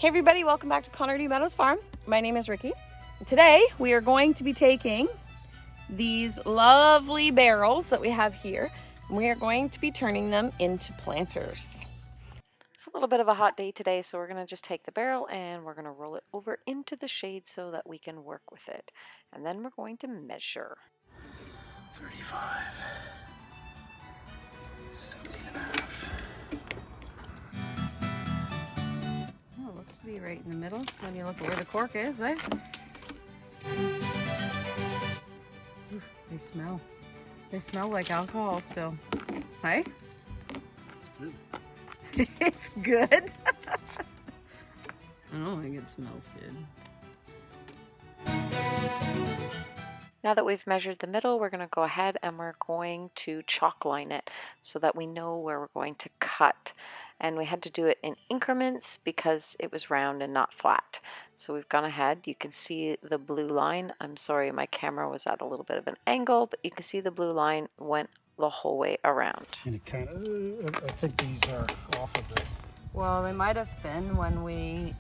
Hey everybody, welcome back to Connerty Meadows Farm. My name is Ricky. Today we are going to be taking these lovely barrels that we have here, and we are going to be turning them into planters. It's a little bit of a hot day today, so we're going to just take the barrel and we're going to roll it over into the shade so that we can work with it. And then we're going to measure. 35. 17 and a half. Oh, it looks to be right in the middle when you look at where the cork is, eh? Ooh, they smell. They smell like alcohol still. Hey? It's good. I don't think it smells good. Now that we've measured the middle, we're going to go ahead and we're going to chalk line it so that we know where we're going to cut. And we had to do it in increments because it was round and not flat. So we've gone ahead. You can see the blue line. I'm sorry, my camera was at a little bit of an angle, but you can see the blue line went the whole way around. And it kind of, I think these are off a bit. Well, they might have been when we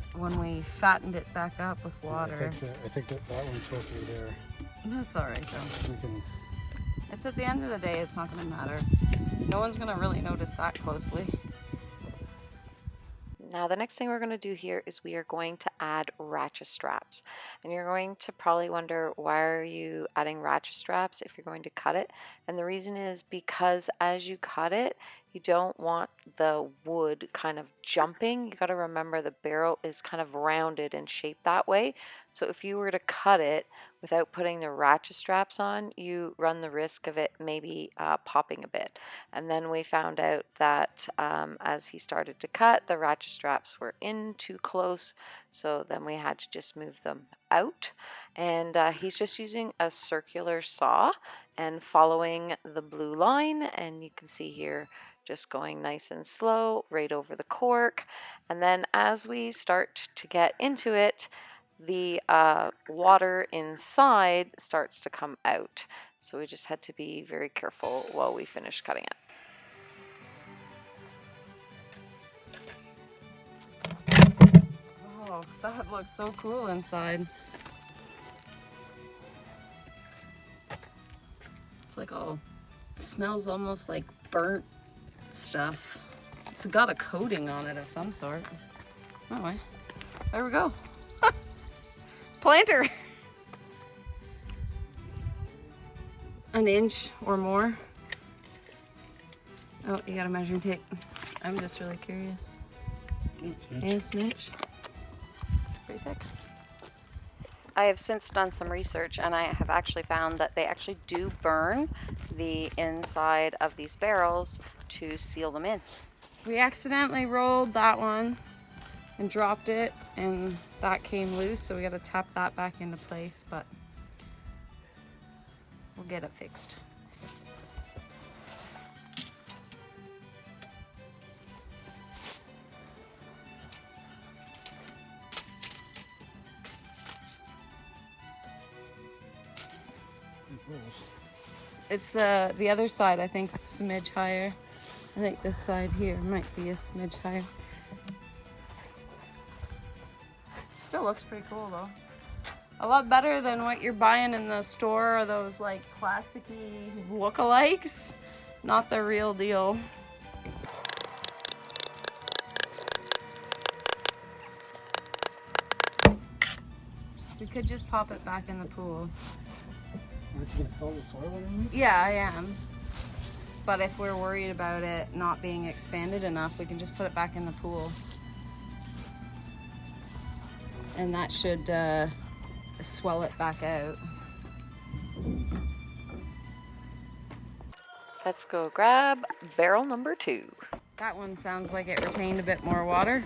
fattened it back up with water. I think that one's supposed to be there. That's all right though. It's at the end of the day, it's not going to matter. No one's going to really notice that closely. Now the next thing we're going to do here is we are going to add ratchet straps. And you're going to probably wonder, why are you adding ratchet straps if you're going to cut it? And the reason is because as you cut it, you don't want the wood kind of jumping. You got to remember the barrel is kind of rounded and shaped that way. So if you were to cut it without putting the ratchet straps on, you run the risk of it maybe popping a bit. And then we found out that as he started to cut, the ratchet straps were in too close. So then we had to just move them out. And he's just using a circular saw and following the blue line. And you can see here, just going nice and slow right over the cork. And then as we start to get into it, the water inside starts to come out. So we just had to be very careful while we finished cutting it. Oh, that looks so cool inside. It's like it smells almost like burnt stuff. It's got a coating on it of some sort. Anyway, there we go. Planter. An inch or more. Oh, you got a measuring tape. I'm just really curious. It's an inch. Pretty thick. I have since done some research and I have actually found that they actually do burn the inside of these barrels to seal them in. We accidentally rolled that one and dropped it, and that came loose, so we got to tap that back into place, but we'll get it fixed. It's the other side, I think, is a smidge higher. I think this side here might be a smidge higher. Still looks pretty cool though. A lot better than what you're buying in the store, or those like plasticky lookalikes. Not the real deal. We could just pop it back in the pool. Aren't you going to fill the soil underneath? Yeah, I am. But if we're worried about it not being expanded enough, we can just put it back in the pool. And that should swell it back out. Let's go grab barrel number 2. That one sounds like it retained a bit more water.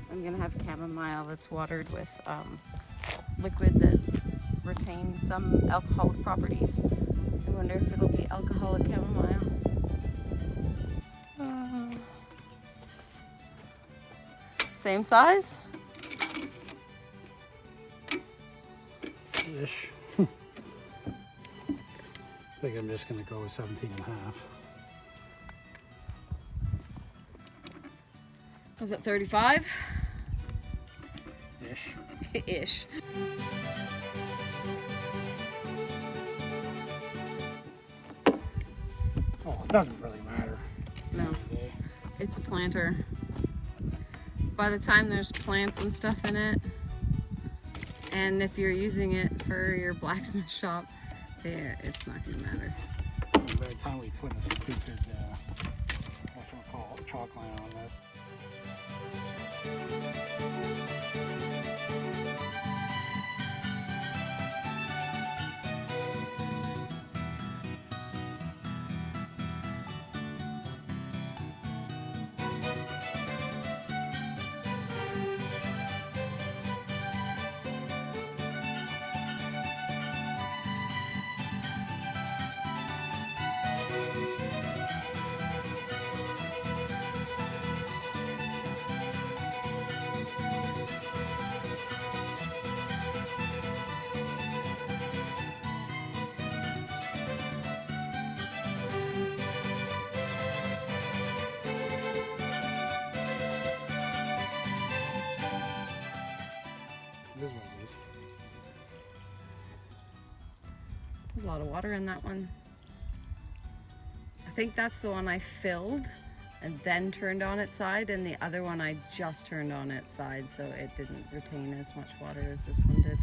I'm gonna have chamomile that's watered with liquid that retains some alcoholic properties. I wonder if it'll be alcoholic chamomile. Same size? ish. I think I'm just going to go with 17 and a half. Was it 35? Ish. Ish. Oh, it doesn't really matter. No, it's a planter. By the time there's plants and stuff in it, and if you're using it for your blacksmith shop, yeah, it's not going to matter. By the time we put a stupid, what do we call it, chalk line on this. This one is. There's a lot of water in that one. I think that's the one I filled and then turned on its side, and the other one I just turned on its side, so it didn't retain as much water as this one did.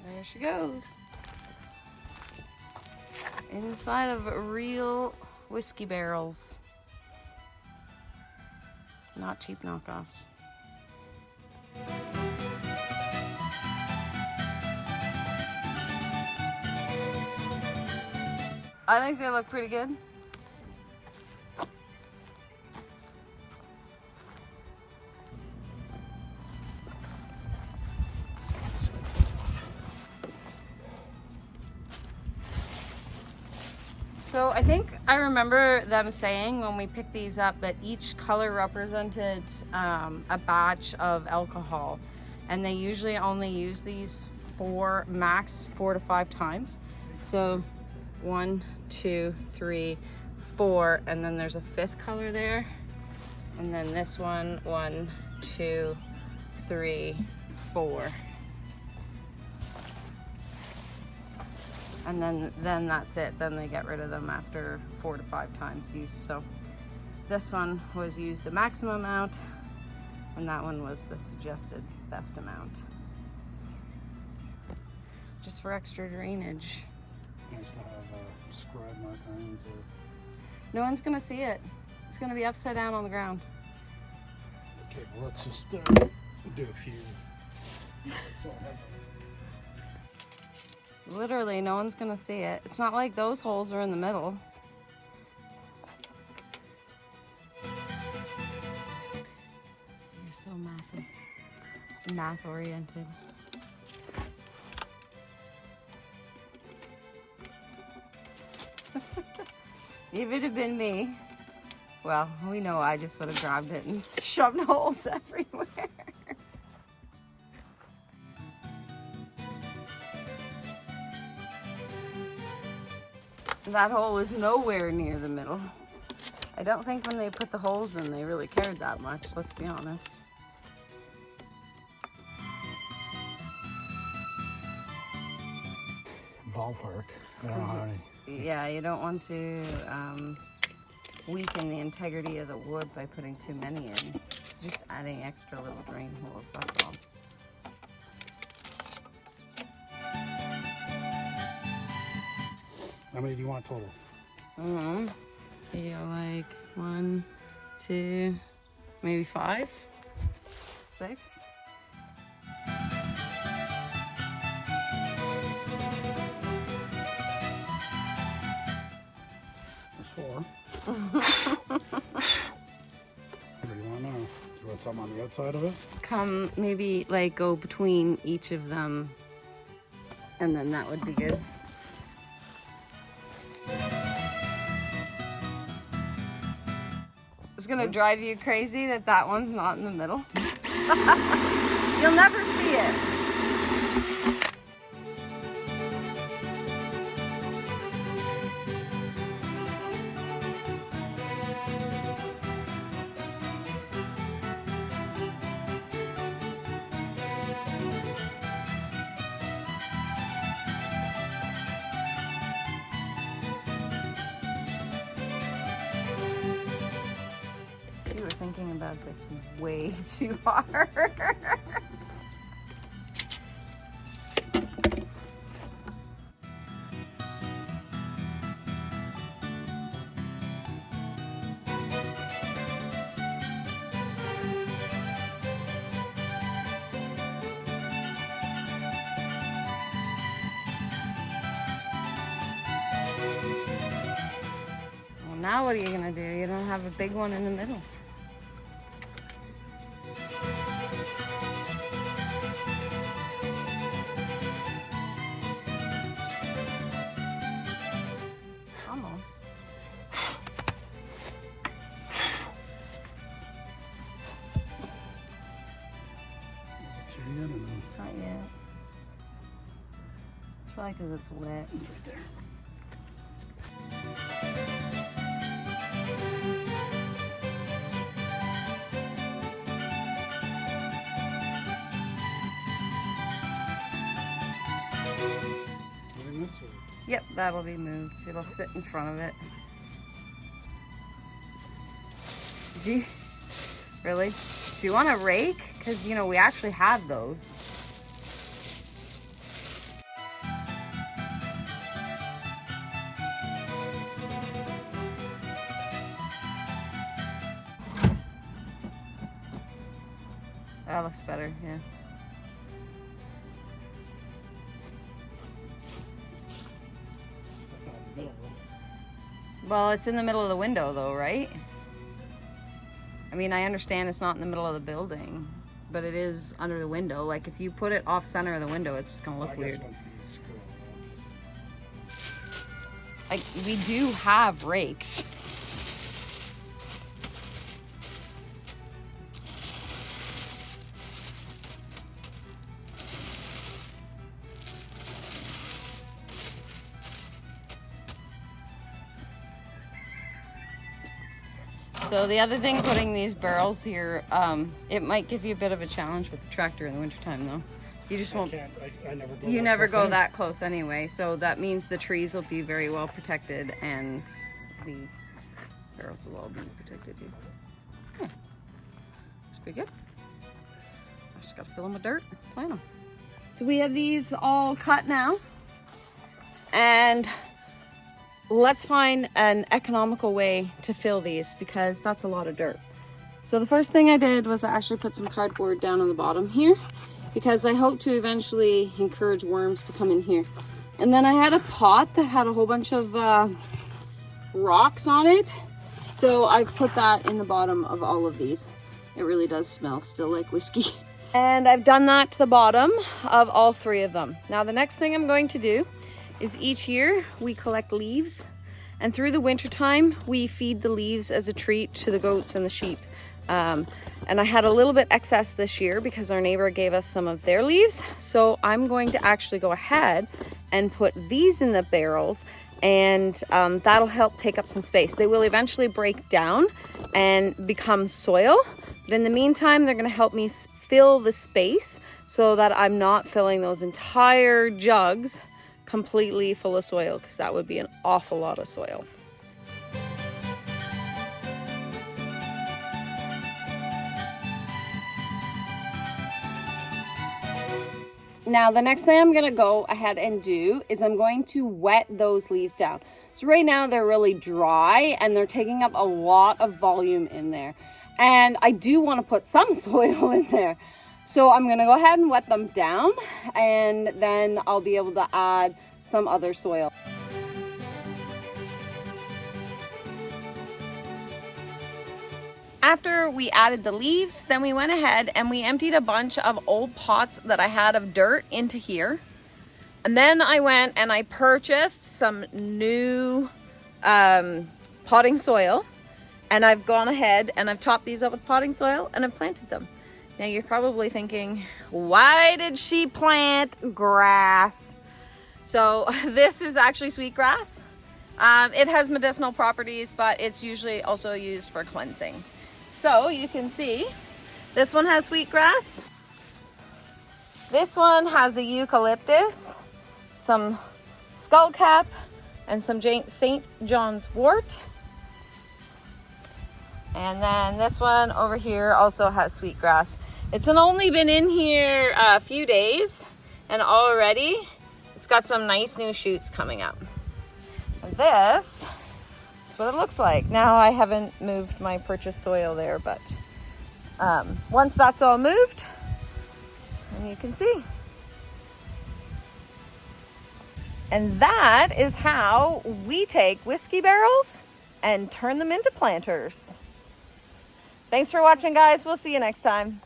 There she goes. Inside of real whiskey barrels. Not cheap knockoffs. I think they look pretty good. So I think I remember them saying when we picked these up that each color represented a batch of alcohol, and they usually only use these max 4 to 5 times. So 1, 2, 3, 4, and then there's a 5th color there, and then this one 1, 2, 3, 4. And then that's it. Then they get rid of them after 4 to 5 times use. So this one was used a maximum amount, and that one was the suggested best amount. Just for extra drainage. Nice to have scribe markings or... No one's gonna see it. It's gonna be upside down on the ground. Okay, well let's just do a few. Literally, no one's gonna see it. It's not like those holes are in the middle. You're so math oriented. If it had been me, well, we know I just would have grabbed it and shoved holes everywhere. That hole was nowhere near the middle. I don't think when they put the holes in, they really cared that much, let's be honest. Ballpark. I don't know how many. Yeah, you don't want to weaken the integrity of the wood by putting too many in. Just adding extra little drain holes, that's all. How many do you want total? Maybe like 1, 2, maybe 5, 6. There's 4. put some on the outside of it. Come, maybe like go between each of them, and then that would be good. It's gonna drive you crazy that that one's not in the middle. You'll never see it. You were thinking about this way too hard. Well, now what are you gonna do? You don't have a big one in the middle. Almost. Through yet or no? Not yet. It's probably because it's wet. It's right there. Moving this way. Yep, that'll be moved. It'll sit in front of it. Gee, really? Do you want a rake? Because, you know, we actually had those. That looks better, yeah. That's not in the middle though. Well, it's in the middle of the window though, right? I mean, I understand it's not in the middle of the building, but it is under the window. Like, if you put it off center of the window, it's just gonna look I guess weird. once these go Like, we do have rakes. So the other thing, putting these barrels here, it might give you a bit of a challenge with the tractor in the wintertime though. You just won't, I never go you that never close go anyway. that close anyway. So that means the trees will be very well protected and the barrels will all be protected too. Yeah, that's pretty good. I just gotta fill them with dirt, plant them. So we have these all cut now, and let's find an economical way to fill these because that's a lot of dirt. So the first thing I did was I actually put some cardboard down on the bottom here because I hope to eventually encourage worms to come in here. And then I had a pot that had a whole bunch of rocks on it. So I put that in the bottom of all of these. It really does smell still like whiskey. And I've done that to the bottom of all three of them. Now the next thing I'm going to do is each year we collect leaves, and through the winter time we feed the leaves as a treat to the goats and the sheep. And I had a little bit excess this year because our neighbor gave us some of their leaves. So I'm going to actually go ahead and put these in the barrels, and that'll help take up some space. They will eventually break down and become soil, but in the meantime they're going to help me fill the space so that I'm not filling those entire jugs completely full of soil, because that would be an awful lot of soil. Now the next thing I'm gonna go ahead and do is I'm going to wet those leaves down. So right now they're really dry and they're taking up a lot of volume in there. And I do want to put some soil in there. So I'm gonna go ahead and wet them down, and then I'll be able to add some other soil. After we added the leaves, then we went ahead and we emptied a bunch of old pots that I had of dirt into here. And then I went and I purchased some new potting soil. And I've gone ahead and I've topped these up with potting soil and I've planted them. Now you're probably thinking, why did she plant grass? So this is actually sweetgrass. It has medicinal properties, but it's usually also used for cleansing. So you can see, this one has sweetgrass. This one has a eucalyptus, some skullcap, and some St. John's wort. And then this one over here also has sweetgrass. It's only been in here a few days, and already it's got some nice new shoots coming up. And this is what it looks like. Now I haven't moved my purchased soil there, but once that's all moved, and you can see. And that is how we take whiskey barrels and turn them into planters. Thanks for watching, guys. We'll see you next time.